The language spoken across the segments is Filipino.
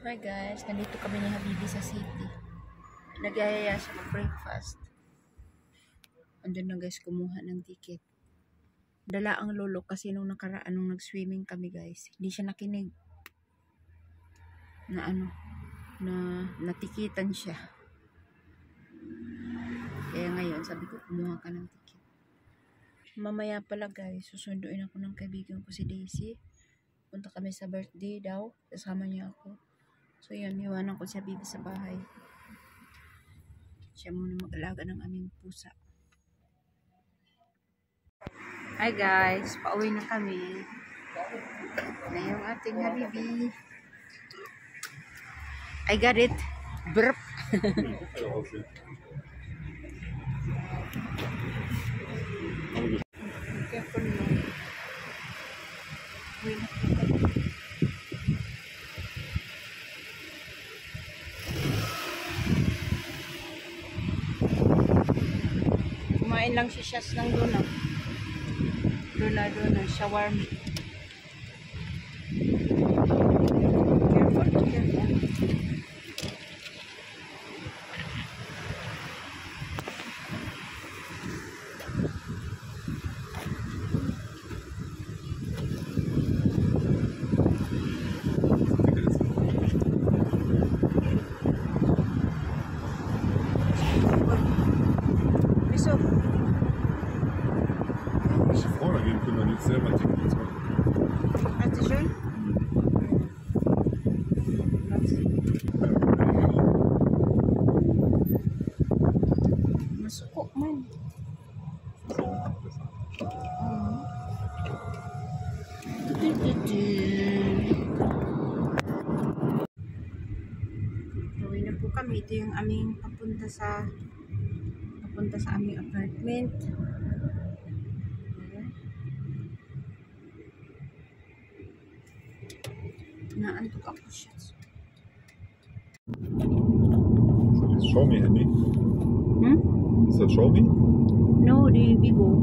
Hi guys, nandito kami ni Habibi sa city. Nagyayaya siya mag-breakfast. Andun na guys, kumuha ng ticket. Dala ang lolo kasi nung nakaraan nung nag-swimming kami guys, hindi siya nakinig. Na natikitan siya. Kaya ngayon, sabi ko, kumuha ka ng ticket. Mamaya pala guys, susunduin ako ng kaibigan ko si Daisy. Punta kami sa birthday daw. Kasama niya ako. So yun, iwanan ko si Habibi sa bahay. Siya muna mag-alaga ng aming pusa. Hi guys, pauwi na kami. Na yung ating Habibi. I got it. Burp. Careful mo. Uwi na kami. Kumain lang si Shaz ng doona. Doona, shawarma. Careful. Wieso? Welche Freude geben können wir nicht selber Tickets machen. Hast du schön? Masuko man. Uwi na po kami. Ito yung aming papunta sa aming apartment. Naantok ako siya. Ist das Xiaomi-Handy? Ist das Xiaomi? No, die Vivo.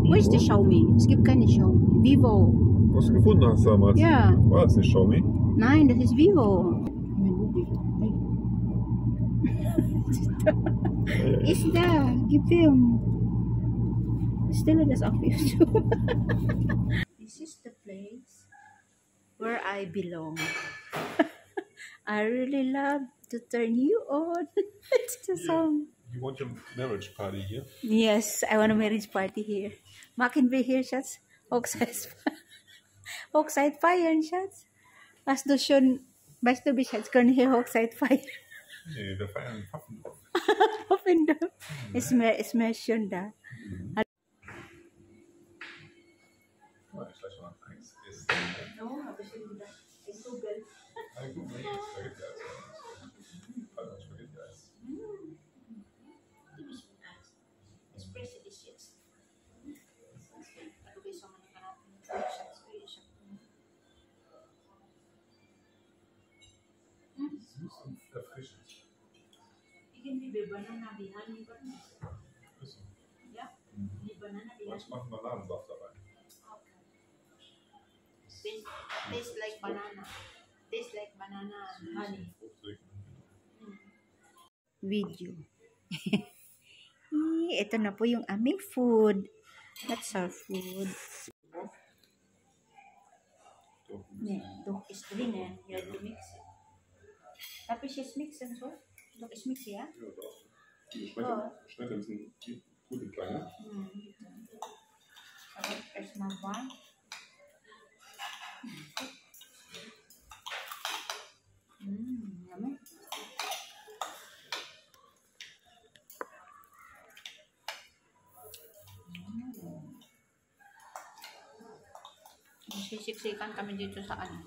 Wo ist die Xiaomi? Es gibt keine Xiaomi. Vivo. Was du gefunden hast damals? Ja. War das nicht Xiaomi? Nein, das ist Vivo. Ist da. Gib Film. Stelle das auf YouTube. This is the place where I belong. I really love to turn you on. It's the song. You want your marriage party here? Yes, I want a marriage party here. Maken we hier, Schatz? Hochzeit feiern, Schatz? Weißt du wie, Schatz, können hier Hochzeit feiern? Nee, wir feiern Pfaffendorf. Pfaffendorf. Ist mehr schön da. Ich gleich mal eins essen. No, aber schön da. Ist so geil. Spaghetti-Eis. It's pretty delicious. Süß und erfrischend. Irgendwie wie Banana behind me. Ist so. Ja, die Banana behind Ich mache Bananensaft dabei. Okay. Tastes like banana. Tastes like banana and honey. Video. Ito na po yung aming food. That's our food. Doch ist drinnen. You have to mix it. Tapi she's mixing, so? Doch ist mix, ja? Ja, doch. Schmeckt ein bisschen gut im Kleinen. So, erstmal warm. Yummy. Sisiksikan kami dito sa ano.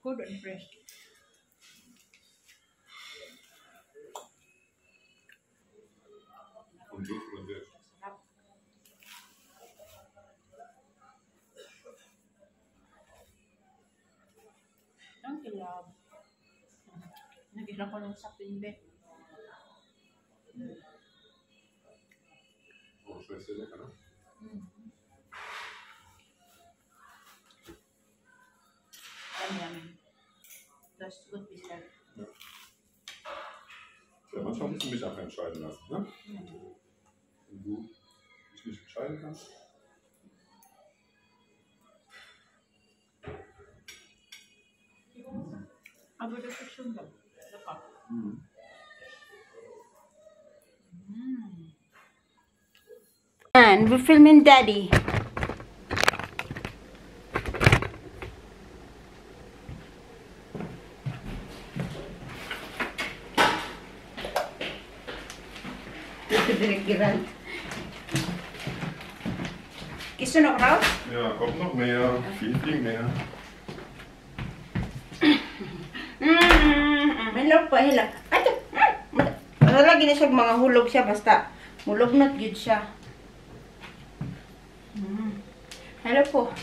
Good and fresh. Und so von der love. Nag-ilang ko ng sapin, be. Oh, das wäre sehr lecker, ne? Yummy. Das ist gut bisher. Ja, manchmal musst du mich einfach entscheiden lassen, ne? Wenn du dich nicht entscheiden kannst. Aber das ist schon lecker. And we're filming Daddy. Direkt gerannt. Gehst du noch raus? Ja, kommt noch mehr. Viel, viel mehr. Hilak pa, hilak. Ato! Lagi na siya mga hulog siya, basta mulog not good siya. Hello po.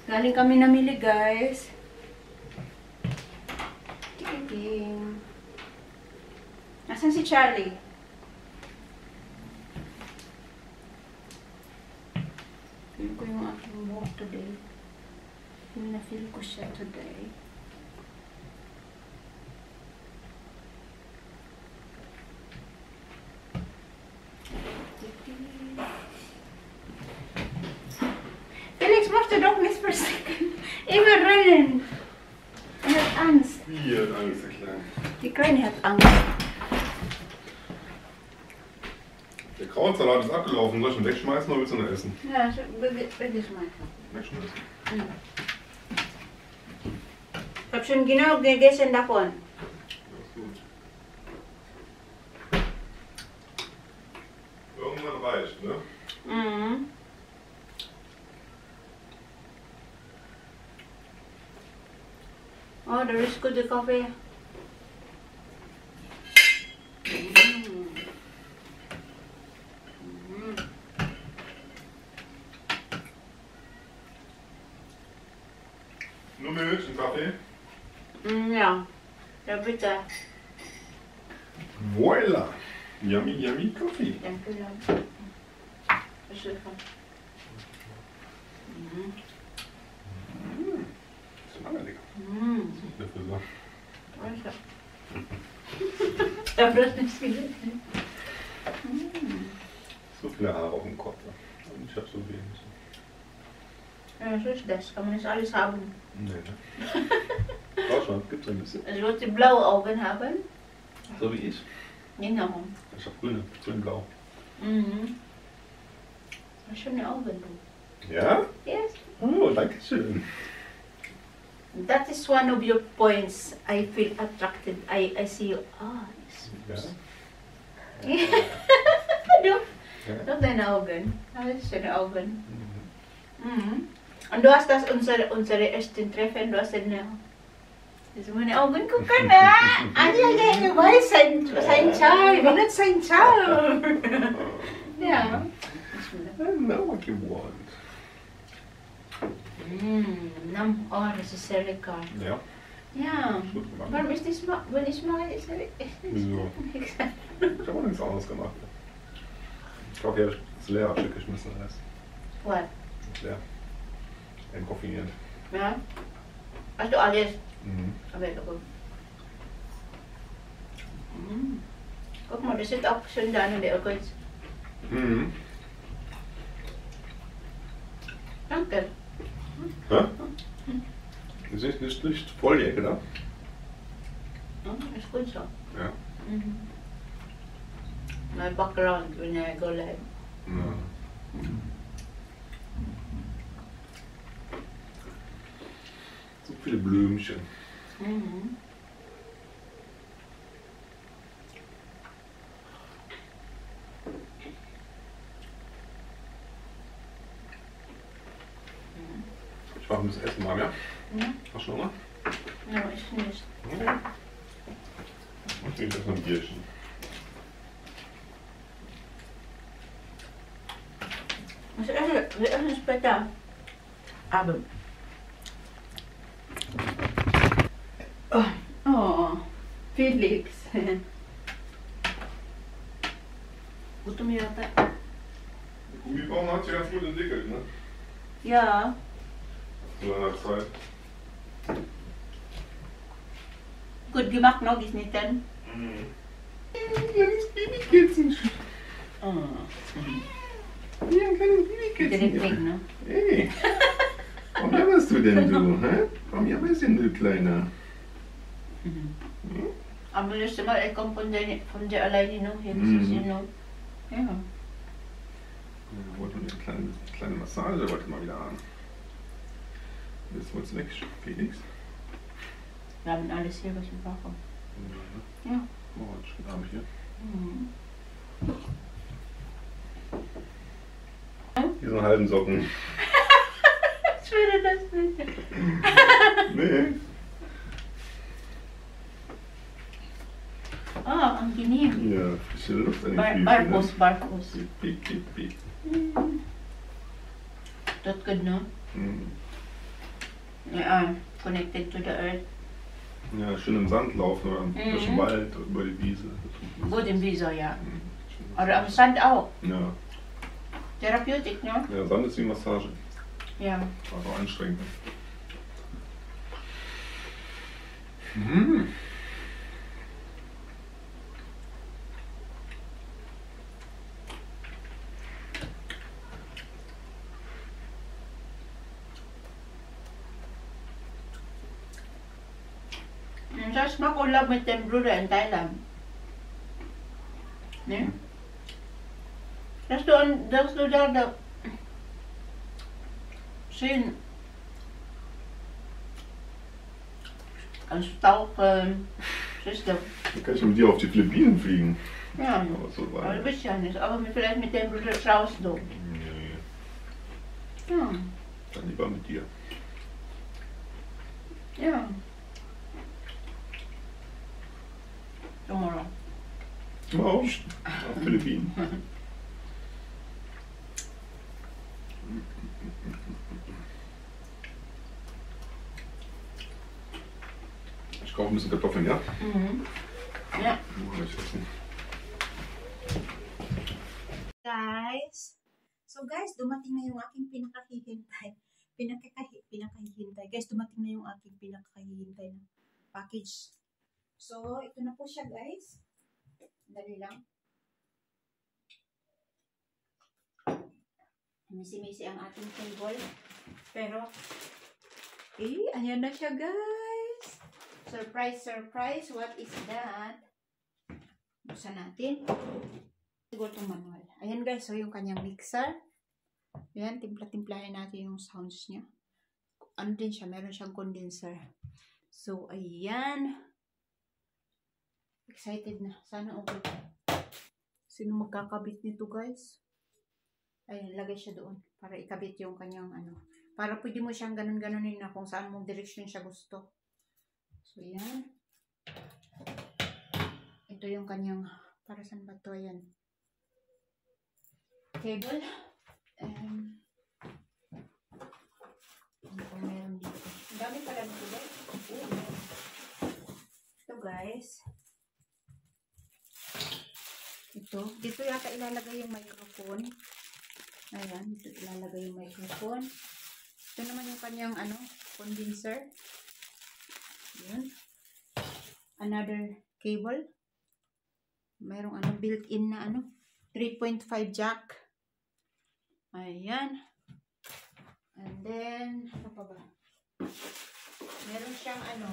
Galing kami namili, guys. Ting. Nasaan si Charlie? Feel ko yung aking buhok today. Na-feel ko siya today. Felix, machst du doch nichts per Second. Immer rennen. Er hat Angst. Hier, Angst, der Kleine. Die Kleine hat Angst. Der Krautsalat ist abgelaufen. Soll ich ihn wegschmeißen oder willst du ihn essen? Ja, bitte schmeißen. Wegschmeißen. Ich hab schon genau gegessen davon. Ja, ist gut. Irgendwann reicht, ne? Mhm. Oh, there is good coffee. Nur Milch und Kaffee? Ja, ja bitte. Voila! Yummy, yummy Coffee. Danke lang. Das ist lecker. Ist schon lange lecker. Dafür so. Ich hab das nicht gesehen. So viele Haare auf dem Kopf. Und ich hab so wenig. Ja, so ist das. Kann man nicht alles haben. Nee, ne? Auch schon, gibt's ein bisschen. Also willst du blaue Augen haben? So wie ich. Genau. Ich hab grüne, grün-blau. Mhm. Schöne Augen, du. Ja? Yes. Oh, danke schön. That is one of your points. I feel attracted. I see your eyes. Ja. Du, Ja. doch deine Augen. Alles schöne Augen. Mhm. Und du hast das unsere ersten Treffen, du hast eine. Also meine Augen gucken, du weißt, sein Charme, wie nicht sein Charme. Ja. I know what you want. Nam, oh, das ist sehr lecker. Ja, Ja. gut gemacht. Warum ist das, wenn ich mache, ist Wieso? Ich habe auch nichts anderes gemacht. Ich glaube, hier habe ich das leer abgeschmissen. Das Was? ist leer. Entkoffiniert. Ja? Hast du alles? Mhm. Aber gut. Guck mal, das sind auch schön da in der Organs. Mhm. Danke. Hä? Das ist nicht voll die Ecke da. Ist gut so. Ja. My background when I go live. Ja. So viele Blümchen. Ich mache ein bisschen Essen mal, ja? Ja. Hast du Hunger? Ja, ich nicht. Ja. Ich trinke erstmal ein Bierchen. Wir essen später. Abend. Oh, Felix. Gutom yata. Der Gummibaum hat sich ganz gut entwickelt, ne? Ja. In seiner Zeit. Gut gemacht, no? Geschnitten. Mhm. Kleines Babykätzchen. Oh. Ja, ein kleines Babykätzchen. Direkt weg, ne? Hey. Warum jammerst du denn du, hä? Warum jammerst denn du, Kleiner? Aber das ist mal, ich komme von der alleine noch hin. Ja. Ja, wollte eine kleine Massage, wollte mal wieder an. Jetzt wollt's weg, Felix. Wir haben alles hier, was wir brauchen. Ja. Oh, schön Abend hier. Diese halben Socken. Ich würde das nicht. Nee. Ah, angenehm. Ja, frische Luft an den Füßen. Barkus. Piep, piep, piep. That's good, no? Mhm. Yeah, connected to the earth. Ja, schön im Sand laufen oder durch den Wald oder über die Wiese. Gut im Visa, ja. Schön. Oder am Sand auch. Ja. Therapeutic, no? Ja, Sand ist wie Massage. Ja. Aber anstrengend. Mhm. Das mag Urlaub mit dem Bruder in Thailand. Ne? Dass du da schön kannst tauchen. Siehst du? Dann kann ich mit dir auf die Philippinen fliegen. Ja. Aber so Aber weit. du bist ja nicht. Aber vielleicht mit dem Bruder raus, du. Nee, Ja. dann lieber mit dir. Ja. Tomorrow. Wow. Auf Philippinen. Ich kaufe ein bisschen Kartoffeln, ja? Ja. Muss ich essen. Guys. So guys, dumating na yung aking pinakahihintay. Pinakahihintay. Guys, dumating na yung aking pinakahihintay na package. So, ito na po siya guys. Dali lang. Misi-misi ang ating table. Pero, ayan na siya guys. Surprise, surprise. What is that? Buksan natin. Siguro itong manual. Ayan guys, so yung kanyang mixer. Ayan, timpla-timplahin natin yung sounds niya. Ano din siya, meron siyang condenser. So, ayan. Excited na. Sana okay. Sino magkakabit nito guys? Ayan, lagay siya doon. Para ikabit yung kanyang ano. Para pwede mo siyang ganun-ganunin na kung saan mong direction siya gusto. So, ayan. Ito yung kanyang, para saan ba ito? Ayan. Cable. And ano pa meron dito? Ang dami pala dito guys. Ito guys. Dito yata ilalagay yung microphone. Ayan, dito ilalagay yung microphone. Ito naman yung kanyang ano, condenser. Ayan. Another cable. Mayroong ano, built-in na ano, 3.5 jack. Ayan. And then, ano pa ba? Meron siyang ano,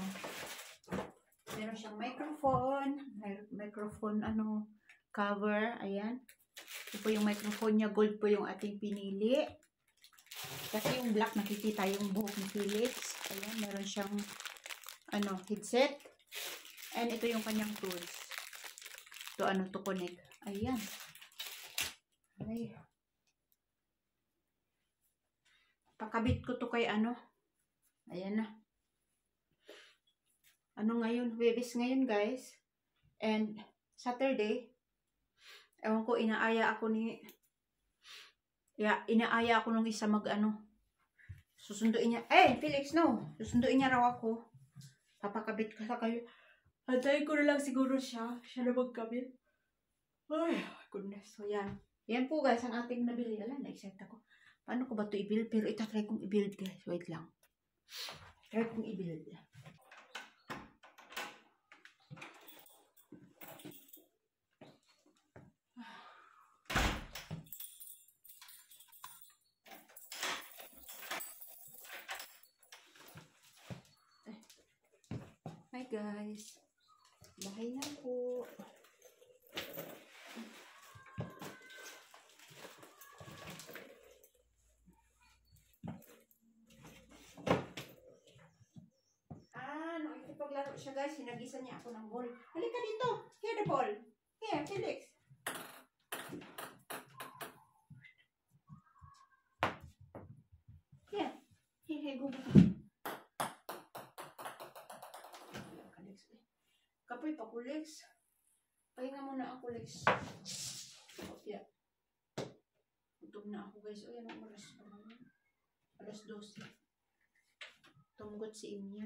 meron siyang microphone ano, cover. Ayan. Ito po yung microphone niya. Gold po yung ating pinili. Kasi yung black, nakikita yung buhok ni Felix. Ayan, meron siyang ano, headset. And ito yung kanyang tools. To ano, to connect. Ayan. Ay. Pakabit ko to kay ano. Ayan na. Ano ngayon? Webes ngayon guys. And Saturday. Ewan ko, inaaya ako nung isa mag ano. Susunduin niya. Felix, no. Susunduin niya raw ako. Papakabit ko sa kayo. Hantayin ko na lang siguro siya. Siya na magkabit. Ay, goodness. So, yan. Yan po guys, ang ating nabili. Alam, na-excite ako. Paano ko ba ito i-build? Pero itatry kong i-build guys. Wait lang. Try kong i-build. Hi guys. Bahay na po. Nakikipaglaro siya guys. Sinagisa niya ako ng ball. Halika dito. Here the ball. Here, Felix. Here. Here, go. Kapoy pa ko, Lex. Pahinga muna ako, Lex. Okay. Gutom na ako guys. O yan ang oras. Alas 12. Tumugot si Inya.